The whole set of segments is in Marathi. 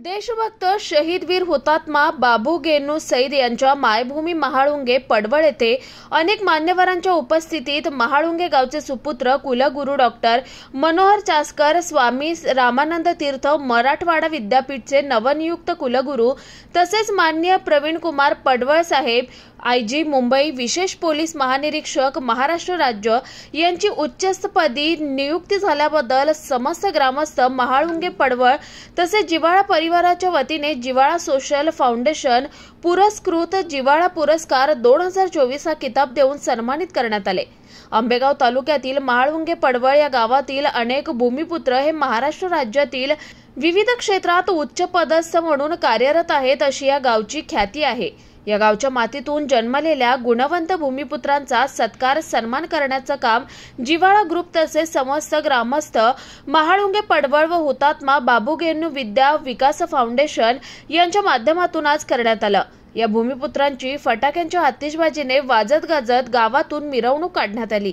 देशभक्त शहीद वीर हुतात्मा बाबू गेनू सईद यांच्या मायभूमी महाळुंगे पडवळ येथे अनेक मान्यवरांच्या उपस्थितीत महाळुंगे गावचे सुपुत्र कुलगुरू डॉक्टर मनोहर चास्कर स्वामी रामानंद तीर्थ मराठवाडा विद्यापीठचे नवनियुक्त कुलगुरू तसेच माननीय प्रवीण कुमार पडवळ साहेब आयजी मुंबई विशेष पोलीस महानिरीक्षक महाराष्ट्र राज्य यांची उच्चस्तपदी नियुक्ती झाल्याबद्दल समस्त ग्रामस्थ महाळुंगे पडवळ तसेच जिव्हाळा परिवाराच्या वतीने जिव्हाळा सोशल फाउंडेशन पुरस्कृत जिव्हाळा पुरस्कार 2024 हा किताब देऊन सन्मानित करण्यात आले। आंबेगाव तालुक्यातील महाळुंगे पडवळ या गावातील अनेक भूमिपुत्र हे महाराष्ट्र राज्यातील विविध क्षेत्रात उच्च पदस्थ म्हणून कार्यरत आहेत अशी या गावची ख्याती आहे। या गावच्या मातीतून जन्मलेल्या गुणवंत भूमिपुत्रांचा सत्कार सन्मान करण्याचं काम जिव्हाळा ग्रुप तसेच समस्त ग्रामस्थ महाळुंगे पडवळ व हुतात्मा बाबू गेनू विद्या विकास फाउंडेशन यांच्या माध्यमातून आज करण्यात आलं। या भूमिपुत्रांची फटाक्यांच्या आतिषबाजीने वाजत गाजत गावातून मिरवणूक काढण्यात आली।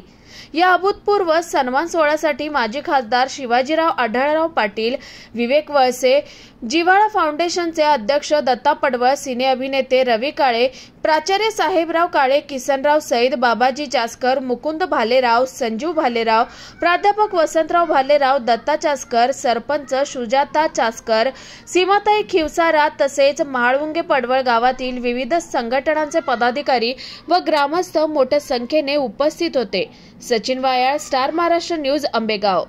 या अभूतपूर्व सन्मान सोहळ्यासाठी माजी खासदार शिवाजीराव आढळराव पाटील, विवेक वळसे, जिव्हाळा फाउंडेशनचे अध्यक्ष दत्ता पडवळ, सिने अभिनेते रवी काळे, प्राचार्य साहेबराव काळे, किसनराव सईद, बाबाजी चास्कर, मुकुंद भालेराव, संजीव भालेराव, प्राध्यापक वसंतराव भालेराव, दत्ता चास्कर, सरपंच सुजाता चास्कर, सीमाताई खिवसारा तसेच महाळुंगे पडवळ गावातील विविध संघटनांचे पदाधिकारी व ग्रामस्थ मोठ्या संख्येने उपस्थित होते। Sachin Wayal, star Maharashtra news, Ambegaon.